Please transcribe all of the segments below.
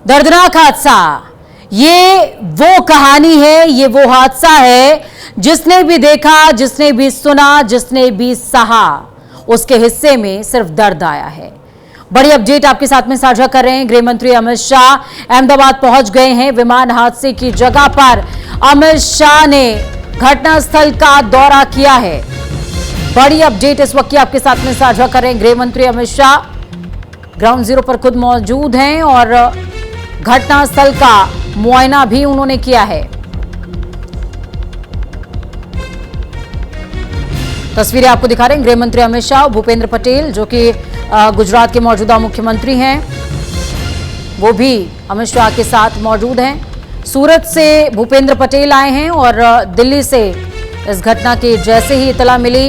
दर्दनाक हादसा। ये वो कहानी है, ये वो हादसा है जिसने भी देखा, जिसने भी सुना, जिसने भी सहा, उसके हिस्से में सिर्फ दर्द आया है। बड़ी अपडेट आपके साथ में साझा कर रहे हैं। गृह मंत्री अमित शाह अहमदाबाद पहुंच गए हैं। विमान हादसे की जगह पर अमित शाह ने घटनास्थल का दौरा किया है। बड़ी अपडेट इस वक्त की आपके साथ में साझा कर रहे हैं। गृह मंत्री अमित शाह ग्राउंड जीरो पर खुद मौजूद हैं और घटनास्थल का मुआयना भी उन्होंने किया है। तस्वीरें आपको दिखा रहे हैं। गृह मंत्री अमित शाह, भूपेंद्र पटेल जो कि गुजरात के मौजूदा मुख्यमंत्री हैं, वो भी अमित शाह के साथ मौजूद हैं। सूरत से भूपेंद्र पटेल आए हैं और दिल्ली से इस घटना की जैसे ही इतला मिली,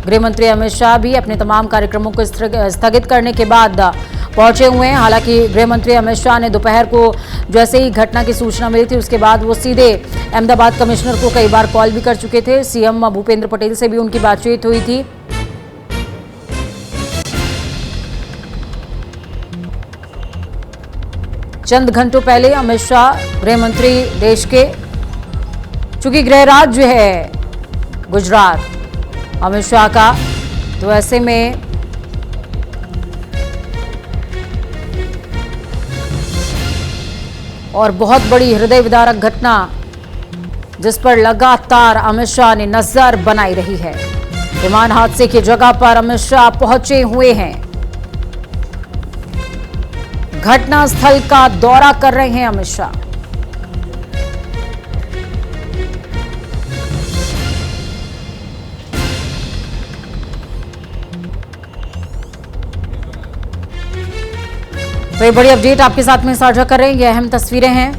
गृह मंत्री अमित शाह भी अपने तमाम कार्यक्रमों को स्थगित करने के बाद पहुंचे हुए हैं। हालांकि गृह मंत्री अमित शाह ने दोपहर को जैसे ही घटना की सूचना मिली थी, उसके बाद वो सीधे अहमदाबाद कमिश्नर को कई बार कॉल भी कर चुके थे। सीएम भूपेंद्र पटेल से भी उनकी बातचीत हुई थी। चंद घंटों पहले अमित शाह गृह मंत्री देश के, चूंकि गृह राज्य है गुजरात अमित शाह का, तो ऐसे में और बहुत बड़ी हृदय विदारक घटना जिस पर लगातार अमित शाह ने नजर बनाई रही है। विमान हादसे की जगह पर अमित शाह पहुंचे हुए हैं, घटनास्थल का दौरा कर रहे हैं अमित शाह। तो ये बड़ी अपडेट आपके साथ में साझा कर रहे हैं। ये अहम तस्वीरें हैं।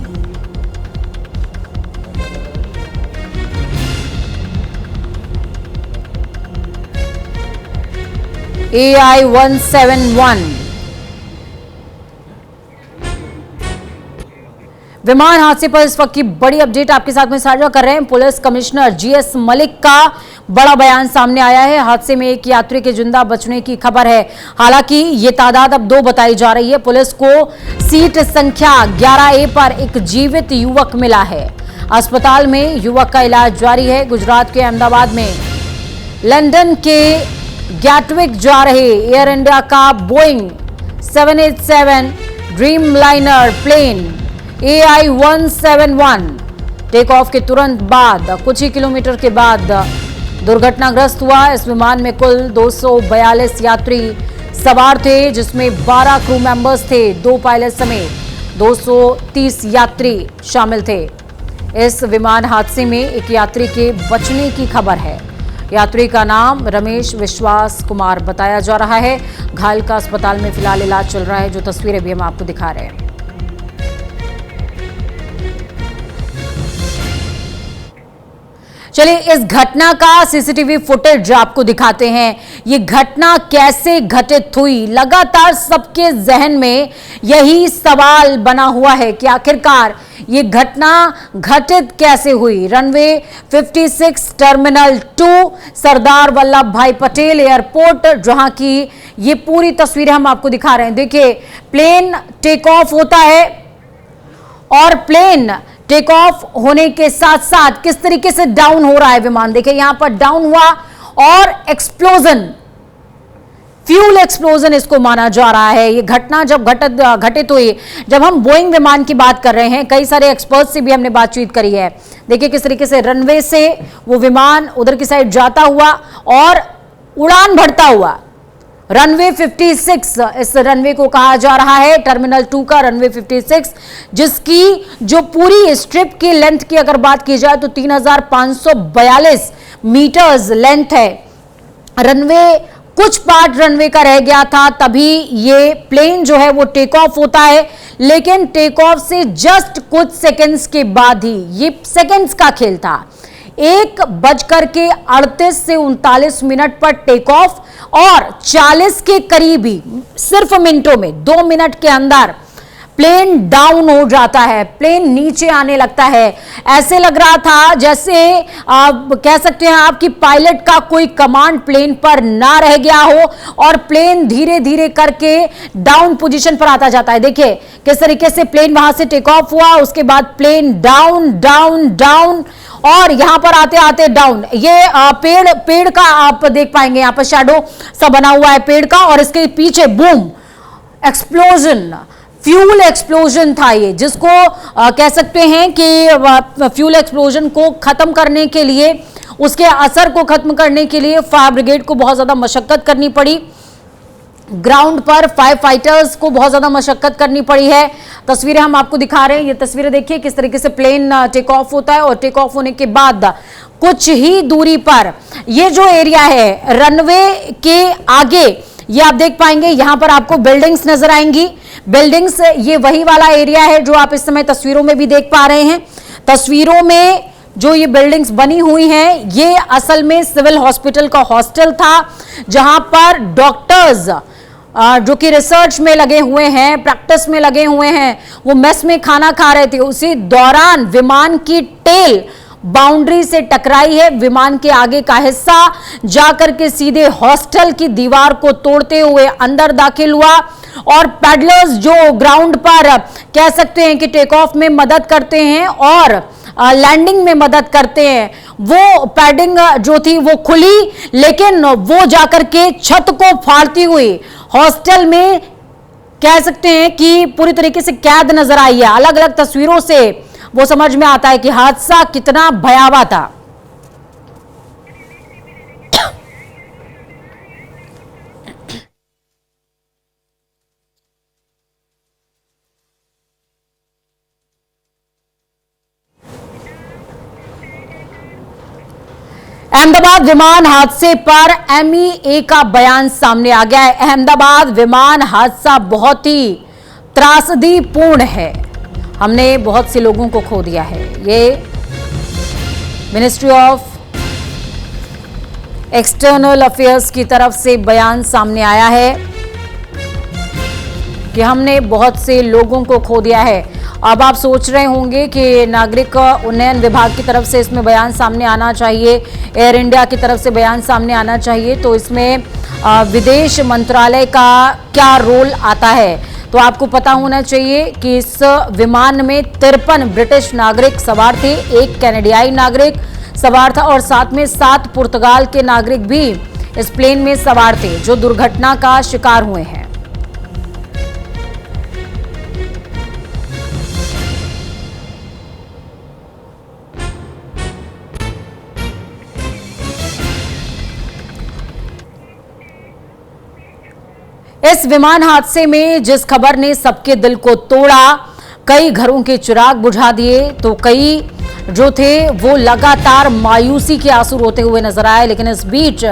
AI-171 विमान हादसे पर इस वक्त की बड़ी अपडेट आपके साथ में साझा कर रहे हैं। पुलिस कमिश्नर जीएस मलिक का बड़ा बयान सामने आया है। हादसे में एक यात्री के जिंदा बचने की खबर है। हालांकि ये तादाद अब 2 बताई जा रही है। पुलिस को सीट संख्या 11A पर एक जीवित युवक मिला है। अस्पताल में युवक का इलाज जारी है। गुजरात के अहमदाबाद में लंदन के गैटविक जा रहे एयर इंडिया का Boeing 787 Dreamliner plane AI-171 take off के तुरंत बाद कुछ ही किलोमीटर के बाद दुर्घटनाग्रस्त हुआ। इस विमान में कुल 242 यात्री सवार थे, जिसमें 12 क्रू मेंबर्स थे, 2 पायलट समेत 230 यात्री शामिल थे। इस विमान हादसे में एक यात्री के बचने की खबर है। यात्री का नाम रमेश विश्वास कुमार बताया जा रहा है। घायल का अस्पताल में फिलहाल इलाज चल रहा है, जो तस्वीरें भी हम आपको दिखा रहे हैं। चलिए इस घटना का सीसीटीवी फुटेज आपको दिखाते हैं। ये घटना कैसे घटित हुई, लगातार सबके जहन में यही सवाल बना हुआ है कि आखिरकार ये घटना घटित कैसे हुई। रनवे 56 टर्मिनल 2 सरदार वल्लभ भाई पटेल एयरपोर्ट, जहां की ये पूरी तस्वीरें हम आपको दिखा रहे हैं। देखिए, प्लेन टेक ऑफ होता है और प्लेन टेक ऑफ होने के साथ साथ किस तरीके से डाउन हो रहा है विमान। देखिए, यहां पर डाउन हुआ और एक्सप्लोजन, फ्यूल एक्सप्लोजन इसको माना जा रहा है। ये घटना जब घटित हुई, जब हम बोइंग विमान की बात कर रहे हैं, कई सारे एक्सपर्ट से भी हमने बातचीत करी है। देखिए किस तरीके से रनवे से वो विमान उधर की साइड जाता हुआ और उड़ान भरता हुआ। रनवे 56, इस रनवे को कहा जा रहा है टर्मिनल 2 का रनवे 56, जिसकी जो पूरी स्ट्रिप की लेंथ की अगर बात की जाए तो 3542 मीटर्स लेंथ है। रनवे कुछ पार्ट रनवे का रह गया था, तभी ये प्लेन जो है वो टेक ऑफ होता है। लेकिन टेक ऑफ से जस्ट कुछ सेकंड्स के बाद ही, ये सेकंड्स का खेल था, 1:38 से 39 मिनट पर टेक ऑफ और 40 के करीब ही, सिर्फ मिनटों में 2 मिनट के अंदर प्लेन डाउन हो जाता है, प्लेन नीचे आने लगता है। ऐसे लग रहा था जैसे आप कह सकते हैं आपकी पायलट का कोई कमांड प्लेन पर ना रह गया हो और प्लेन धीरे धीरे करके डाउन पोजीशन पर आता जाता है। देखिए किस तरीके से प्लेन वहां से टेक ऑफ हुआ, उसके बाद प्लेन डाउन डाउन डाउन और यहां पर आते आते डाउन। ये पेड़ का आप देख पाएंगे, यहां पर शैडो सा बना हुआ है पेड़ का और इसके पीछे बूम एक्सप्लोजन, फ्यूल एक्सप्लोजन था ये, जिसको कह सकते हैं कि फ्यूल एक्सप्लोजन को खत्म करने के लिए, उसके असर को खत्म करने के लिए फायर ब्रिगेड को बहुत ज्यादा मशक्कत करनी पड़ी। ग्राउंड पर फायर फाइटर्स को बहुत ज्यादा मशक्कत करनी पड़ी है। तस्वीरें हम आपको दिखा रहे हैं, ये तस्वीरें देखिए किस तरीके से प्लेन टेक ऑफ होता है और टेक ऑफ होने के बाद कुछ ही दूरी पर ये जो एरिया है रनवे के आगे, ये आप देख पाएंगे, यहां पर आपको बिल्डिंग्स नजर आएंगी। बिल्डिंग्स ये वही वाला एरिया है जो आप इस समय तस्वीरों में भी देख पा रहे हैं। तस्वीरों में जो ये बिल्डिंग्स बनी हुई हैं ये असल में सिविल हॉस्पिटल का हॉस्टल था, जहां पर डॉक्टर्स जो कि रिसर्च में लगे हुए हैं, प्रैक्टिस में लगे हुए हैं, वो मेस में खाना खा रहे थे। उसी दौरान विमान की टेल बाउंड्री से टकराई है। विमान के आगे का हिस्सा जाकर के सीधे हॉस्टल की दीवार को तोड़ते हुए अंदर दाखिल हुआ और पैडलर्स जो ग्राउंड पर कह सकते हैं कि टेक ऑफ में मदद करते हैं और लैंडिंग में मदद करते हैं, वो पैडिंग जो थी वो खुली, लेकिन वो जाकर के छत को फाड़ती हुई हॉस्टल में कह सकते हैं कि पूरी तरीके से कैद नजर आई है। अलग अलग तस्वीरों से वो समझ में आता है कि हादसा कितना भयावह था। अहमदाबाद विमान हादसे पर MEA का बयान सामने आ गया है। अहमदाबाद विमान हादसा बहुत ही त्रासदीपूर्ण है, हमने बहुत से लोगों को खो दिया है। ये मिनिस्ट्री ऑफ एक्सटर्नल अफेयर्स की तरफ से बयान सामने आया है कि हमने बहुत से लोगों को खो दिया है। अब आप सोच रहे होंगे कि नागरिक उन्नयन विभाग की तरफ से इसमें बयान सामने आना चाहिए, एयर इंडिया की तरफ से बयान सामने आना चाहिए, तो इसमें विदेश मंत्रालय का क्या रोल आता है? तो आपको पता होना चाहिए कि इस विमान में 53 ब्रिटिश नागरिक सवार थे, एक कनाडाई नागरिक सवार था और साथ में 7 पुर्तगाल के नागरिक भी इस प्लेन में सवार थे जो दुर्घटना का शिकार हुए हैं। इस विमान हादसे में जिस खबर ने सबके दिल को तोड़ा, कई घरों के चिराग बुझा दिए, तो कई जो थे वो लगातार मायूसी के आंसू रोते हुए नजर आए। लेकिन इस बीच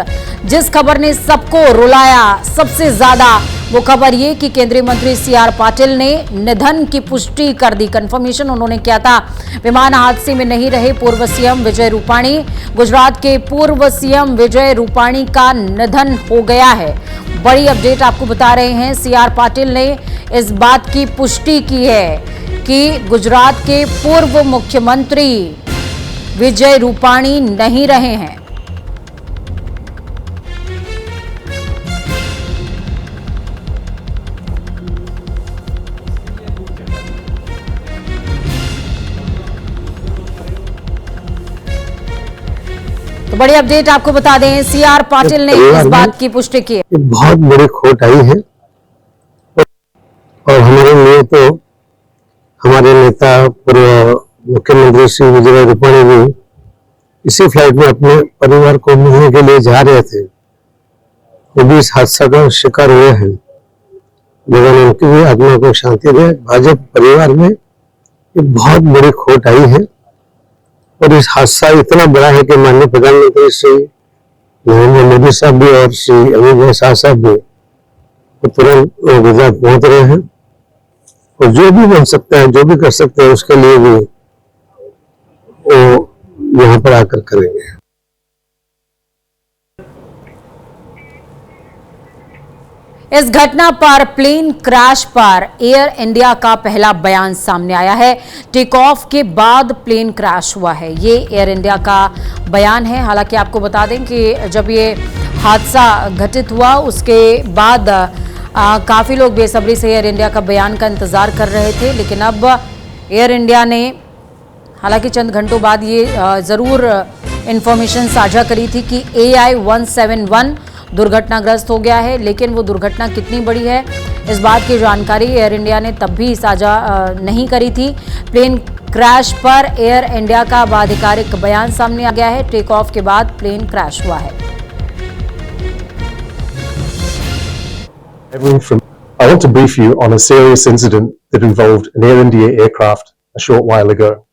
जिस खबर ने सबको रुलाया सबसे ज्यादा, वो खबर ये कि केंद्रीय मंत्री CR पाटिल ने निधन की पुष्टि कर दी, कंफर्मेशन उन्होंने किया था। विमान हादसे में नहीं रहे पूर्व CM विजय रूपाणी। गुजरात के पूर्व CM विजय रूपाणी का निधन हो गया है। बड़ी अपडेट आपको बता रहे हैं, CR पाटिल ने इस बात की पुष्टि की है कि गुजरात के पूर्व मुख्यमंत्री विजय रूपाणी नहीं रहे हैं। तो बड़ी अपडेट आपको बता दें, CR पाटिल ने इस बात की पुष्टि की है। बहुत बड़ी खोट आई है और हमारे लिए तो हमारे नेता पूर्व मुख्यमंत्री श्री विजय रूपाणी भी इसी फ्लाइट में अपने परिवार को मिलने के लिए जा रहे थे, वो भी इस हादसा का शिकार हुए हैं। भगवान उनकी भी आत्मा को शांति दे। भाजपा परिवार में ये बहुत बड़ी खोट आई है और इस हादसा इतना बड़ा है कि माननीय प्रधानमंत्री श्री नरेंद्र मोदी साहब भी और श्री अमित शाह साहब भी तुरंत गुजरात पहुंच रहे हैं और जो भी बन सकता है, जो भी कर सकते हैं, उसके लिए भी वो यहाँ पर आकर करेंगे। इस घटना पर प्लेन क्रैश पर एयर इंडिया का पहला बयान सामने आया है। टेक ऑफ के बाद प्लेन क्रैश हुआ है, ये एयर इंडिया का बयान है। हालांकि आपको बता दें कि जब ये हादसा घटित हुआ उसके बाद काफ़ी लोग बेसब्री से एयर इंडिया का बयान का इंतज़ार कर रहे थे, लेकिन अब एयर इंडिया ने हालांकि चंद घंटों बाद ये ज़रूर इंफॉर्मेशन साझा करी थी कि AI-171 दुर्घटनाग्रस्त हो गया है, लेकिन वो दुर्घटना कितनी बड़ी है इस बात की जानकारी एयर इंडिया ने तब भी साझा नहीं करी थी। प्लेन क्रैश पर एयर इंडिया का आधिकारिक बयान सामने आ गया है। टेक ऑफ के बाद प्लेन क्रैश हुआ है। I want to brief you on a serious incident that involved an Air India aircraft a short while ago.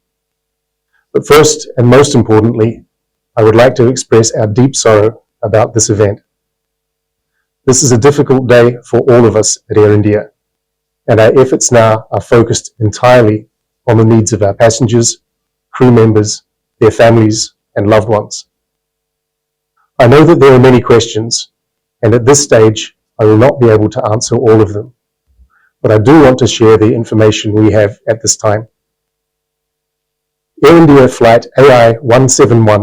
But first and most importantly, I would like to express our deep sorrow about this event. This is a difficult day for all of us at Air India, and our efforts now are focused entirely on the needs of our passengers, crew members, their families, and loved ones. I know that there are many questions, and at this stage, I will not be able to answer all of them, but I do want to share the information we have at this time. Air India flight AI-171,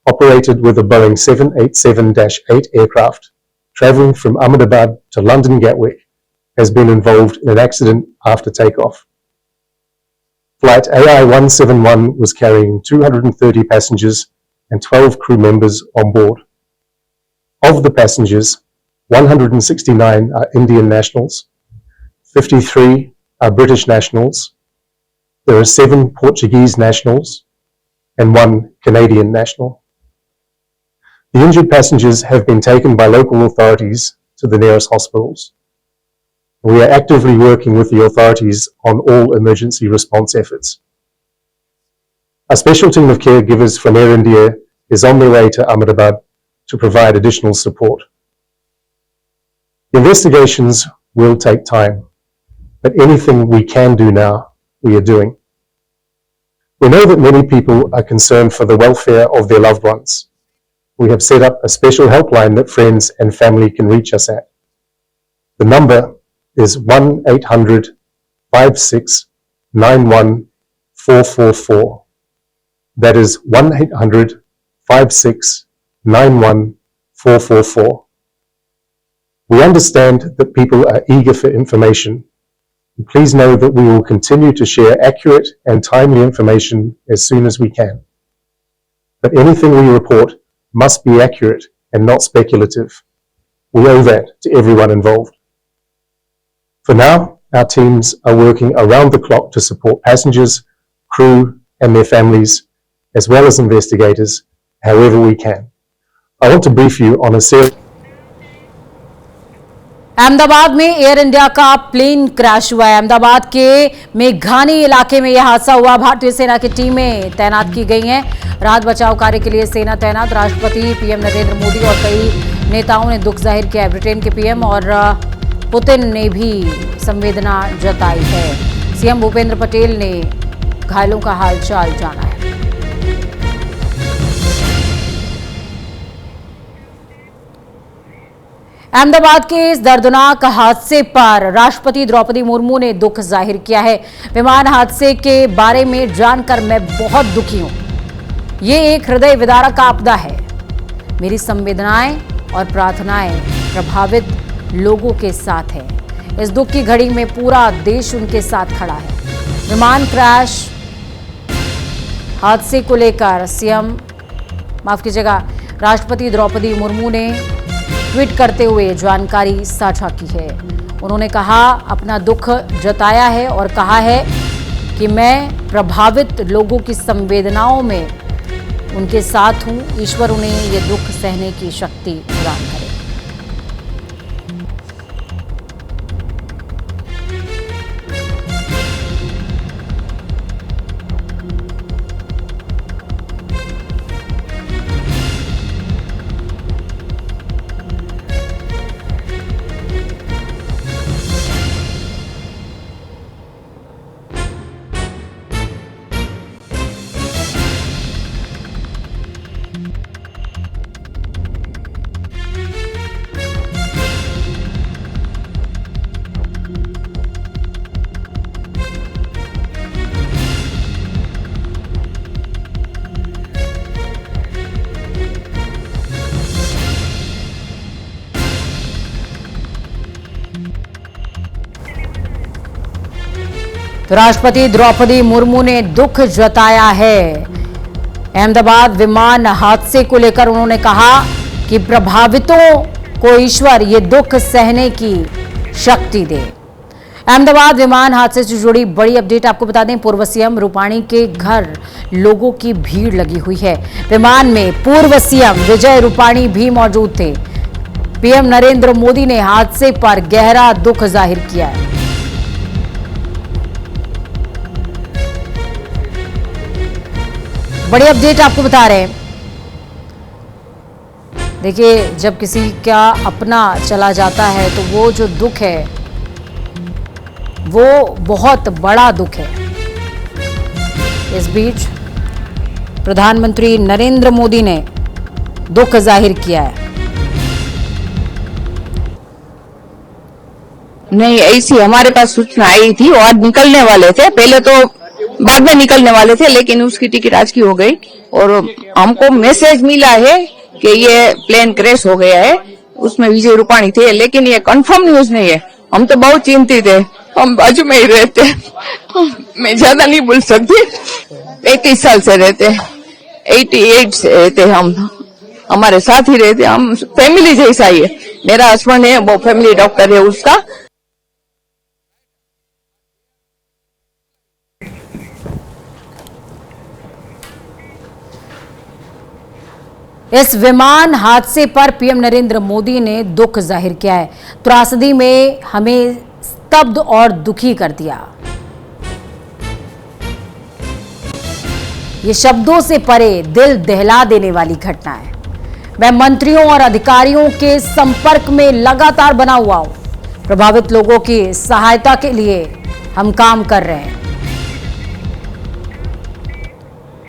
operated with a Boeing 787-8 aircraft, travelling from Ahmedabad to London Gatwick, has been involved in an accident after takeoff. Flight AI-171 was carrying 230 passengers and 12 crew members on board. Of the passengers, 169 are Indian nationals, 53 are British nationals, there are 7 Portuguese nationals, and 1 Canadian national. The injured passengers have been taken by local authorities to the nearest hospitals. We are actively working with the authorities on all emergency response efforts. A special team of caregivers from Air India is on their way to Ahmedabad to provide additional support. Investigations will take time, but anything we can do now, we are doing. We know that many people are concerned for the welfare of their loved ones. We have set up a special helpline that friends and family can reach us at. The number is 1-800-5691-444. That is 1-800-5691-444. We understand that people are eager for information. Please know that we will continue to share accurate and timely information as soon as we can. But anything we report must be accurate and not speculative. We owe that to everyone involved. For now, our teams are working around the clock to support passengers, crew, and their families, as well as investigators, however we can. I want to brief you on a series. Ahmedabad में air India का plane crash हुआ है। अहमदाबाद के मेघानी इलाके में यह हादसा हुआ। भारतीय सेना की टीमें तैनात की गई हैं। राहत बचाव कार्य के लिए सेना तैनात। राष्ट्रपति पीएम नरेंद्र मोदी और कई नेताओं ने दुख जाहिर किया है। ब्रिटेन के पीएम और पुतिन ने भी संवेदना जताई है। सीएम भूपेंद्र पटेल ने घायलों का हालचाल जाना है। अहमदाबाद के इस दर्दनाक हादसे पर राष्ट्रपति द्रौपदी मुर्मू ने दुख जाहिर किया है। विमान हादसे के बारे में जानकर मैं बहुत दुखी हूं। ये एक हृदय विदारक आपदा है। मेरी संवेदनाएं और प्रार्थनाएं प्रभावित लोगों के साथ है। इस दुख की घड़ी में पूरा देश उनके साथ खड़ा है। विमान क्रैश हादसे को लेकर राष्ट्रपति द्रौपदी मुर्मू ने ट्वीट करते हुए जानकारी साझा की है। उन्होंने कहा, अपना दुख जताया है और कहा है कि मैं प्रभावित लोगों की संवेदनाओं में उनके साथ हूं। ईश्वर उन्हें ये दुख सहने की शक्ति प्रदान करे। तो राष्ट्रपति द्रौपदी मुर्मू ने दुख जताया है। अहमदाबाद विमान हादसे को लेकर उन्होंने कहा कि प्रभावितों को ईश्वर ये दुख सहने की शक्ति दे। अहमदाबाद विमान हादसे से जुड़ी बड़ी अपडेट आपको बता दें, पूर्व सीएम रूपाणी के घर लोगों की भीड़ लगी हुई है। विमान में पूर्व सीएम विजय रूपाणी भी मौजूद थे। पीएम नरेंद्र मोदी ने हादसे पर गहरा दुख जाहिर किया है। बड़ी अपडेट आपको बता रहे हैं। देखिए, जब किसी का अपना चला जाता है तो वो जो दुख है वो बहुत बड़ा दुख है। इस बीच प्रधानमंत्री नरेंद्र मोदी ने दुख जाहिर किया है। नहीं, ऐसी हमारे पास सूचना आई थी और आज निकलने वाले थे। पहले तो बाद में निकलने वाले थे, लेकिन उसकी टिकट आज की हो गई और हमको मैसेज मिला है कि ये प्लेन क्रैश हो गया है। उसमें विजय रूपाणी थे, लेकिन ये कंफर्म न्यूज नहीं है। हम तो बहुत चिंतित है। हम बाजू में ही रहते, मैं ज्यादा नहीं बोल सकती। 31 साल से रहते, 88 से रहते हम, हमारे साथ ही रहते। हम फैमिली जैसा ही है। मेरा हस्बैंड है, वो फैमिली डॉक्टर है उसका। इस विमान हादसे पर पीएम नरेंद्र मोदी ने दुख जाहिर किया है। त्रासदी में हमें स्तब्ध और दुखी कर दिया। ये शब्दों से परे दिल दहला देने वाली घटना है। मैं मंत्रियों और अधिकारियों के संपर्क में लगातार बना हुआ हूं। प्रभावित लोगों की सहायता के लिए हम काम कर रहे हैं।